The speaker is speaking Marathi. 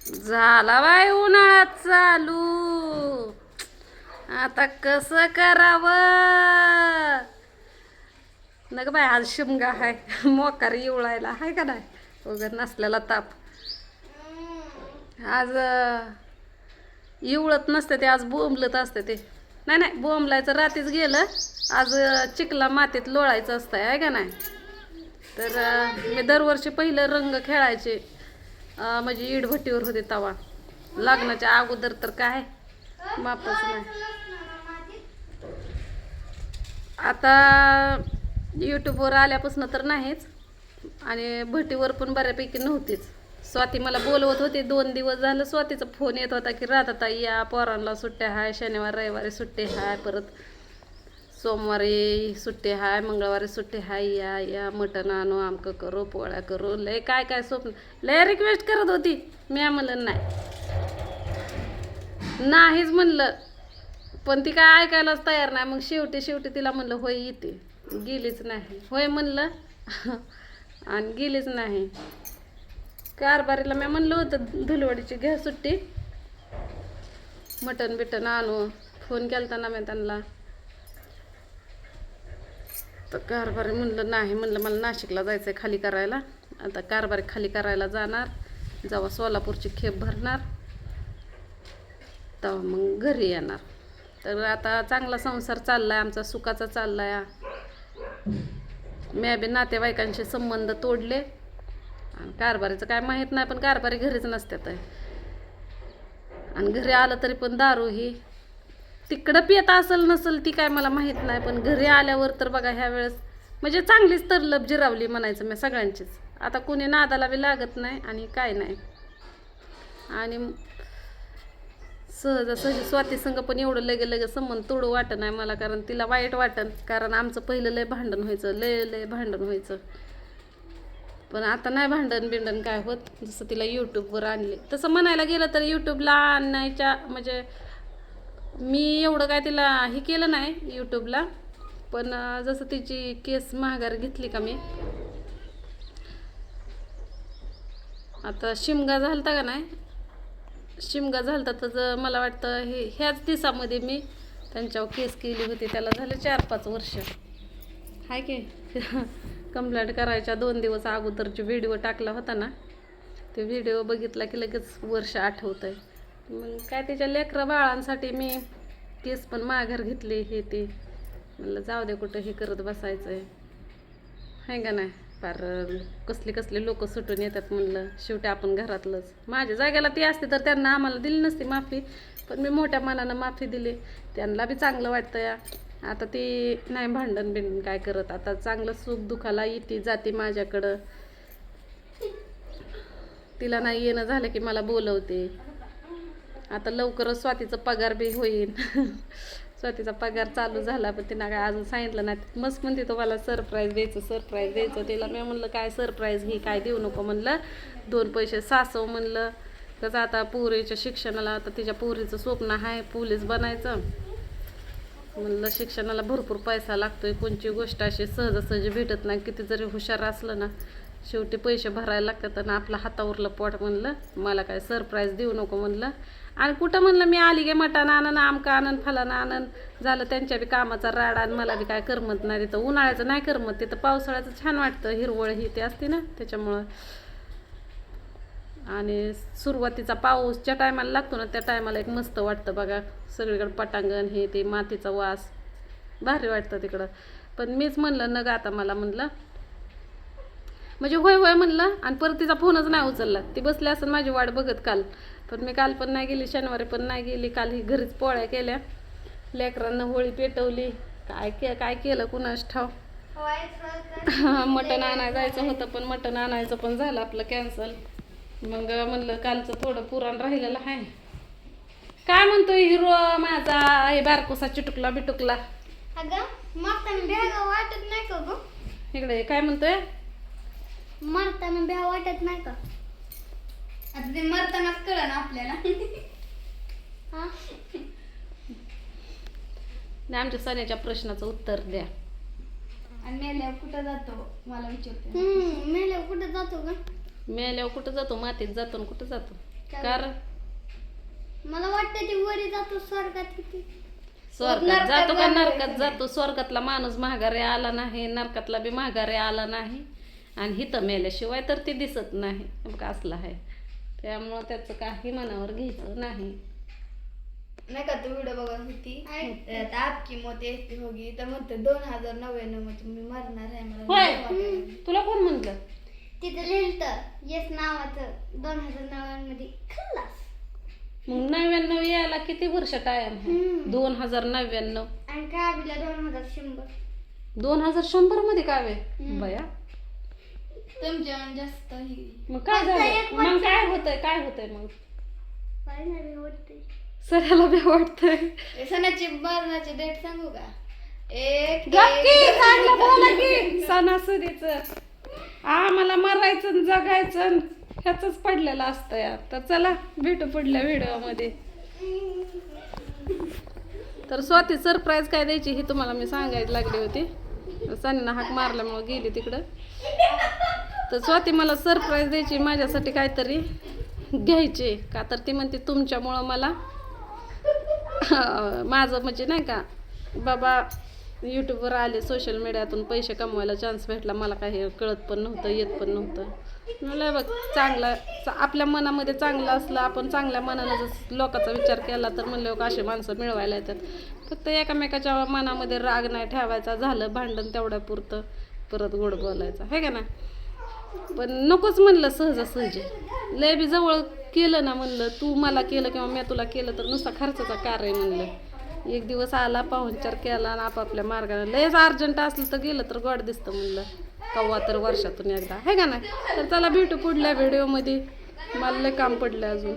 झाला बाय उन्हाळा चालू. आता कसं करावं. नग बाय आज शिमगा हाय मोकार इवळायला हाय का नाही वगैर नसलेला ताप. आज इवळत नसते ते, आज बोंबलत असते ते. नाही नाही बोंबलायचं रात्रीच गेलं. आज चिखला मातीत लोळायचं असतंय आहे का नाही. तर मी दरवर्षी पहिलं रंग खेळायचे. म्हणजे इडभट्टीवर होते तवा. लग्नाच्या अगोदर तर काय मापच नाही. आता यूट्यूबवर आल्यापासून तर नाहीच, आणि भट्टीवर पण बऱ्यापैकी नव्हतीच. स्वाती मला बोलवत होती 2 दिवस झालं. स्वातीचा फोन येत होता की राधाताई या, पोरांना सुट्ट्या हाय, शनिवार रविवारी सुट्टी हाय, परत सोमवारी सुट्टी हाय, मंगळवारी सुट्टी हाय, या या मटण आणू, आमकं करू, पोळ्या करू. लय काय काय स्वप्न, लय रिक्वेस्ट करत होती. मी म्हणलं नाहीच म्हणलं. पण ती काय ऐकायलाच तयार नाही. मग शेवटी तिला म्हणलं होय येते. गेलीच नाही. होय म्हणलं आणि गेलीच नाही. कारभारीला मी म्हणलं होतं धुलवडीची घ्या सुट्टी, मटण बिटन आणू. फोन केला ना मी त्यांना, तर कारभारी म्हणलं नाही. म्हणलं मला नाशिकला जायचं आहे खाली करायला. आता कारभारी खाली करायला जाणार, जेव्हा सोलापूरची खेप भरणार तेव्हा मग घरी येणार. तर आता चांगला संसार चाललाय आमचा, सुखाचा चाललाय. मी बी नातेवाईकांशी संबंध तोडले. आणि कारभारीचं काय माहीत नाही, पण कारभारी घरीच नसतात. आणि घरी आलं तरी पण दारू ही तिकडं पित असेल नसेल ती काय मला माहीत नाही, पण घरी आल्यावर तर बघा ह्या वेळेस म्हणजे चांगलीच तरलब जिरावली म्हणायचं मी सगळ्यांचीच. आता कोणी नादाला बी लागत नाही आणि काय नाही. आणि सहजासहजी स्वाती संग पण एवढं लगे संबंध तोडू वाटत नाही मला, कारण तिला वाईट वाटन. कारण आमचं पहिलं लय भांडण व्हायचं, लय भांडण व्हायचं. पण आता नाही भांडण बिंडण काय होत. जसं तिला यूट्यूबवर आणले तसं म्हणायला गेलं तर यूट्यूबला आणायच्या म्हणजे मी एवढं काय तिला हे केलं नाही यूट्यूबला. पण जसं तिची केस माघार घेतली का मी, आता शिमगा झालता का नाही, शिमगा झालता तर मला वाटतं ह्याच दिवसामध्ये मी त्यांच्यावर केस केली होती. त्याला झाले 4-5 वर्ष हाय की. कंप्लेंट करायच्या 2 दिवस अगोदरची व्हिडिओ टाकला होता ना, ते व्हिडिओ बघितला की लगेच वर्ष आठवतंय. मग काय त्याच्या लेकरा बाळांसाठी मी केस पण माघार घेतले. हे ते म्हणलं जाऊ दे, कुठं हे करत बसायचं आहे का नाही. फार कसले लोक सुटून येतात. म्हणलं शेवटी आपण घरातलंच. माझ्या जागेला ती असते तर त्यांना आम्हाला दिली नसती माफी, पण मी मोठ्या मनानं माफी दिली. त्यांना बी चांगलं वाटतं या. आता ती नाही भांडण बिंडण काय करत. आता चांगलं सुख दुखाला येते जाते माझ्याकडं. तिला नाही येणं झालं की मला बोलवते. आता लवकरच स्वातीचा पगार बी होईल. स्वातीचा पगार चालू झाला, पण तिनं काय अजून सांगितलं नाही. मस्त म्हणते तुम्हाला सरप्राईज द्यायचं. तिला मी म्हणलं काय सरप्राईज ही काय देऊ नको म्हणलं, 2 पैसे सासव म्हणलं. कसं आता पोरीच्या शिक्षणाला, आता तिच्या पोरीचं स्वप्न आहे पोलीस बनायचं. म्हणलं शिक्षणाला भरपूर पैसा लागतोय. कोणची गोष्ट अशी सहजासहजी भेटत नाही. किती जरी हुशार असलं ना, शेवटी पैसे भरायला लागतात. आणि आपलं हातावरलं पोट. म्हणलं मला काय सरप्राईज देऊ नको म्हणलं. आणि कुठं म्हणलं मी आली गे मटण आणन, आमका आणन, फलाना आणन. झालं त्यांच्या बी कामाचा राडा, आणि मला बी काय करमत नाही. तिथं उन्हाळ्याचं नाही करमत, तिथं पावसाळ्याचं छान वाटतं. हिरवळ ही ते असते ना त्याच्यामुळं. आणि सुरुवातीचा पाऊसच्या टायमाला लागतो ना, त्या टायमाला एक मस्त वाटतं बघा. सगळीकडे पटांगण हे ते, मातीचा वास भारी वाटतं तिकडं. पण मीच म्हणलं नग आता मला म्हणलं म्हणजे होय म्हणलं. आणि परत तिचा फोनच नाही उचलला. ती बसली असं माझी वाट बघत काल. पण मी काल पण नाही गेली, शनिवारी पण नाही गेली. काल ही घरीच पोळ्या केल्या, लेकरांना होळी पेटवली. काय केलं कुणास ठाव. मटण आणायला जायचं होतं, पण मटण आणायचं पण झालं आपलं कॅन्सल. मग म्हणलं कालचं थोडं पुराण राहिलेलं आहे. काय म्हणतोय हिरो माझा हे बारकोसा चिटुकला बिटुकला. वाटत नाही का ग इकडे काय म्हणतोय, मरताना भ्या वाटत नाही का. आता ते मरतानाच कळलं ना आपल्याला. आमच्या सण्याच्या प्रश्नाचं उत्तर द्या. आणि मेल्यावर कुठं जातो मला विचारते. मेल्यावर कुठं जातो का. मेल्यावर कुठं जातो, मातीत जातो. कुठं जातो. कारण मला वाटतं ती वरी जातो स्वर्गात किती. स्वर्गात जातो का नरकात जातो? स्वर्गातला माणूस माघारी आला नाही, नरकातला बी माघारी आला नाही, आणि हिथं मेल्याशिवाय तर ते दिसत नाही. बघा असलं आहे, त्यामुळं त्याचं काही मनावर घ्यायचं नाही. नाही का तू व्हिडिओ बघत होती त्यात आपकी मौत ऐसी होगी तर म्हणते 2099 मध्ये मी मरणार आहे मला होय नाही वाटत. तुला कोण म्हणलं? तिथं लिहिलं येस नावाचं 2009 मध्ये खल्लास. मग 99 यायला किती वर्ष टाइम आहे? 2099. आणि काबीला 2100. 2100 मध्ये काय बया? तुमच्या जास्त ही मग काय फक्त झालं? एक मग काय होतंय मग? काय नाही वाटतंय. सराला बी वाटतंय. सणाची मरणाची डेट सांगू का? एक चांगलं बोला की सणासुदीचं आम्हाला मरायचं आणि जगायचं आणि ह्याच पडलेलं असतं या. तर चला भेटू पुढल्या व्हिडिओमध्ये. तर स्वाती सरप्राईज काय द्यायची हे तुम्हाला मी सांगायला लागली होती. सनीनं हाक मारल्यामुळे गेली तिकडं. तर स्वाती मला सरप्राईज द्यायची, माझ्यासाठी काहीतरी घ्यायचे का, तर ती म्हणते तुमच्यामुळं मला माझं म्हणजे नाही का बाबा यूट्यूबवर आले, सोशल मीडियातून पैसे कमवायला चान्स भेटला, मला काही कळत पण नव्हतं, येत पण नव्हतं. मला बघ चांगला आपल्या मनामध्ये चांगलं असलं, आपण चांगल्या मनानं जर लोकांचा विचार केला तर म्हणलं असे माणसं मिळवायला येतात. फक्त एकामेकाच्या मनामध्ये राग नाही ठेवायचा, झालं भांडण तेवढ्या पुरतं, परत गोड बोलायचं आहे का ना. पण नकोच म्हणलं सहजासहजी, लय बी जवळ केलं ना म्हणलं, तू मला केलं किंवा मी तुला केलं तर नुसता खर्चाचा कार आहे म्हणलं. एक दिवस आला, पाहुणचार केला आणि आपापल्या मार्गाने, लयच अर्जंट असलं तर गेलं तर गोड दिसतं म्हणलं, कव्वा तर वर्षातून एकदा आहे का ना. तर चला भेटू पुढल्या व्हिडिओमध्ये, मला लय काम पडलं अजून.